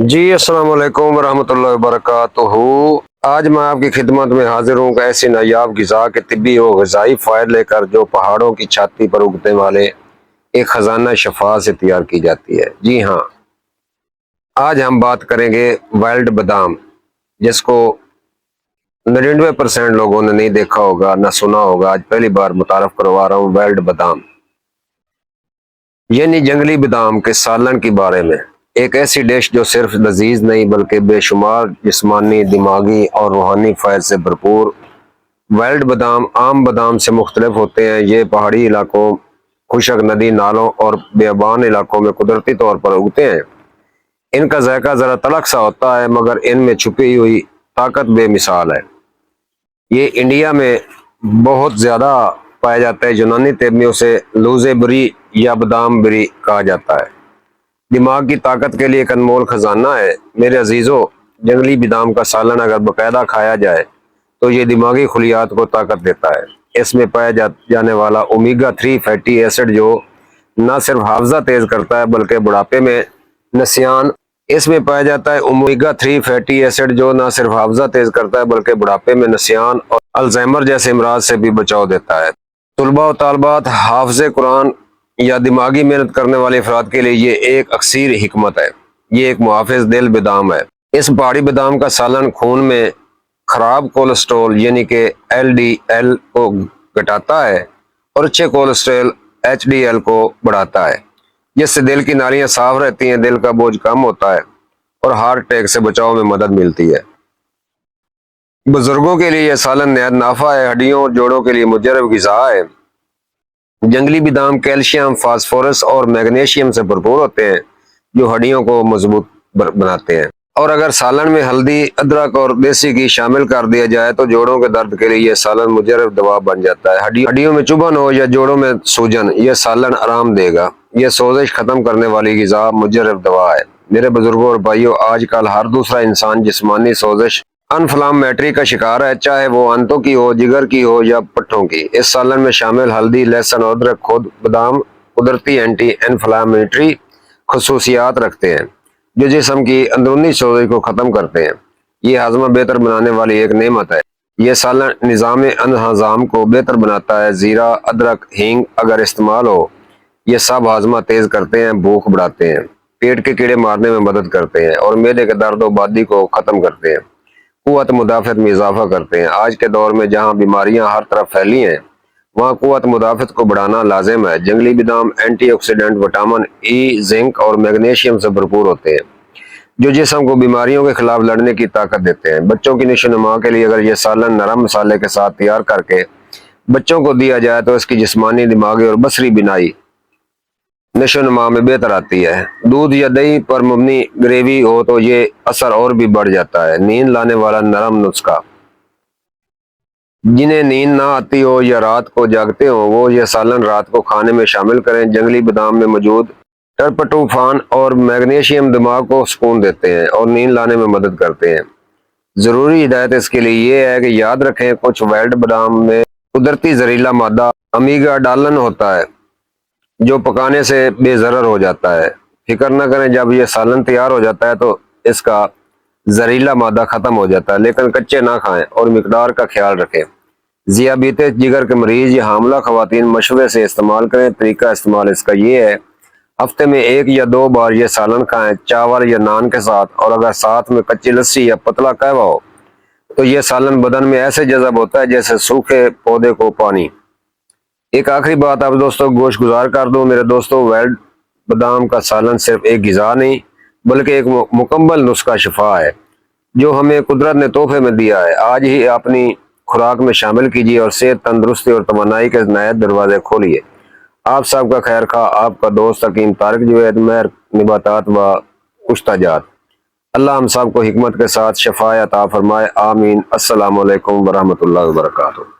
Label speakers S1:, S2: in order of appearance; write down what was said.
S1: جی السلام علیکم ورحمۃ اللہ وبرکاتہ۔ آج میں آپ کی خدمت میں حاضر ہوں کہ ایسی نایاب غذا کے طبی و غذائی فوائد لے کر جو پہاڑوں کی چھاتی پر اگنے والے ایک خزانہ شفا سے تیار کی جاتی ہے۔ جی ہاں، آج ہم بات کریں گے وائلڈ بادام، جس کو 99% لوگوں نے نہیں دیکھا ہوگا نہ سنا ہوگا۔ آج پہلی بار متعارف کروا رہا ہوں وائلڈ بادام، یعنی جنگلی بادام کے سالن کے بارے میں۔ ایک ایسی ڈش جو صرف لذیذ نہیں بلکہ بے شمار جسمانی، دماغی اور روحانی فائد سے بھرپور۔ وائلڈ بادام عام بادام سے مختلف ہوتے ہیں۔ یہ پہاڑی علاقوں، خشک ندی نالوں اور بیابان علاقوں میں قدرتی طور پر اگتے ہیں۔ ان کا ذائقہ ذرا تلخ سا ہوتا ہے، مگر ان میں چھپی ہوئی طاقت بے مثال ہے۔ یہ انڈیا میں بہت زیادہ پایا جاتا ہے۔ یونانی طب میں اسے لوزے بری یا بادام بری کہا جاتا ہے۔ دماغ کی طاقت کے لیے ایک انمول خزانہ ہے۔ میرے عزیزو، جنگلی بادام کا سالن اگر باقاعدہ کھایا جائے تو یہ دماغی خلیات کو طاقت دیتا ہے۔ اس میں پایا جانے والا اومیگا 3 فیٹی ایسڈ جو نہ صرف حافظہ تیز کرتا ہے بلکہ بڑھاپے میں نسیان اس میں پایا جاتا ہے اومیگا 3 فیٹی ایسڈ جو نہ صرف حافظہ تیز کرتا ہے بلکہ بڑھاپے میں نسیان اور الزائمر جیسے امراض سے بھی بچاؤ دیتا ہے۔ طلباء و طالبات، حافظ قرآن یا دماغی محنت کرنے والے افراد کے لیے یہ ایک اکثیر حکمت ہے۔ یہ ایک محافظ دل بادام ہے۔ اس پہاڑی بادام کا سالن خون میں خراب کولیسٹرول یعنی کہ LDL کو گھٹاتا ہے اور اچھے کولیسٹرول HDL کو بڑھاتا ہے، جس سے دل کی نالیاں صاف رہتی ہیں، دل کا بوجھ کم ہوتا ہے اور ہارٹ اٹیک سے بچاؤ میں مدد ملتی ہے۔ بزرگوں کے لیے یہ سالن نہایت نافع ہے۔ ہڈیوں اور جوڑوں کے لیے مجرب غذا ہے۔ جنگلی بادام کیلشیم، فاسفورس اور میگنیشیم سے بھرپور ہوتے ہیں جو ہڈیوں کو مضبوط بناتے ہیں۔ اور اگر سالن میں ہلدی، ادرک اور دیسی گھی شامل کر دیا جائے تو جوڑوں کے درد کے لیے یہ سالن مجرب دوا بن جاتا ہے۔ ہڈیوں میں چبھن ہو یا جوڑوں میں سوجن، یہ سالن آرام دے گا۔ یہ سوزش ختم کرنے والی غذا مجرب دوا ہے۔ میرے بزرگوں اور بھائیوں، آج کل ہر دوسرا انسان جسمانی سوزش، انفلاممیٹری کا شکار ہے، چاہے وہ آنتوں کی ہو، جگر کی ہو یا پٹھوں کی۔ اس سالن میں شامل ہلدی، لہسن اور ادرک خود بادام قدرتی اینٹی انفلاممیٹری خصوصیات رکھتے ہیں جو جسم کی اندرونی سوزش کو ختم کرتے ہیں۔ یہ ہاضمہ بہتر بنانے والی ایک نعمت ہے۔ یہ سالن نظام انہضام کو بہتر بناتا ہے۔ زیرہ، ادرک، ہینگ اگر استعمال ہو، یہ سب ہاضمہ تیز کرتے ہیں، بھوک بڑھاتے ہیں، پیٹ کے کیڑے مارنے میں مدد کرتے ہیں اور معدے کے درد و بادی کو ختم کرتے ہیں، قوت مدافعت میں اضافہ کرتے ہیں۔ آج کے دور میں جہاں بیماریاں ہر طرف پھیلی ہیں، وہاں قوت مدافعت کو بڑھانا لازم ہے۔ جنگلی بادام antioxidant, vitamin E, zinc اور میگنیشیم سے بھرپور ہوتے ہیں جو جسم کو بیماریوں کے خلاف لڑنے کی طاقت دیتے ہیں۔ بچوں کی نشو و نما کے لیے اگر یہ سالن نرم مسالے کے ساتھ تیار کر کے بچوں کو دیا جائے تو اس کی جسمانی، دماغی اور بصری بینائی نشو و نما میں بہتر آتی ہے۔ دودھ یا دہی پر مبنی گریوی ہو تو یہ اثر اور بھی بڑھ جاتا ہے۔ نیند لانے والا نرم نسخہ، جنہیں نیند نہ آتی ہو یا رات کو جاگتے ہوں، وہ یہ سالن رات کو کھانے میں شامل کریں۔ جنگلی بادام میں موجود ٹرپٹوفان اور میگنیشیم دماغ کو سکون دیتے ہیں اور نیند لانے میں مدد کرتے ہیں۔ ضروری ہدایت اس کے لیے یہ ہے کہ یاد رکھیں، کچھ وائلڈ بادام میں قدرتی زہریلا مادہ امیگا ڈالن ہوتا ہے جو پکانے سے بے ضرر ہو جاتا ہے۔ فکر نہ کریں، جب یہ سالن تیار ہو جاتا ہے تو اس کا زہریلا مادہ ختم ہو جاتا ہے، لیکن کچے نہ کھائیں اور مقدار کا خیال رکھیں۔ ذیابیطس، جگر کے مریض یا حاملہ خواتین مشورے سے استعمال کریں۔ طریقہ استعمال اس کا یہ ہے: ہفتے میں 1 یا 2 بار یہ سالن کھائیں، چاول یا نان کے ساتھ، اور اگر ساتھ میں کچی لسی یا پتلا قہوہ ہو تو یہ سالن بدن میں ایسے جذب ہوتا ہے جیسے سوکھے پودے کو پانی۔ ایک آخری بات آپ دوستوں گوش گزار کر دوں۔ میرے دوستوں، وائلڈ بادام کا سالن صرف ایک غذا نہیں بلکہ ایک مکمل نسخہ شفا ہے جو ہمیں قدرت نے تحفے میں دیا ہے۔ آج ہی اپنی خوراک میں شامل کیجیے اور صحت، تندرستی اور توانائی کے نئے دروازے کھولیے۔ آپ سب کا خیر خواہ، آپ کا دوست حکیم طارق جوید، مہر نباتات و کشتہ جات۔ اللہ ہم سب کو حکمت کے ساتھ شفا عطا فرمائے، آمین۔ السلام علیکم ورحمۃ اللہ وبرکاتہ۔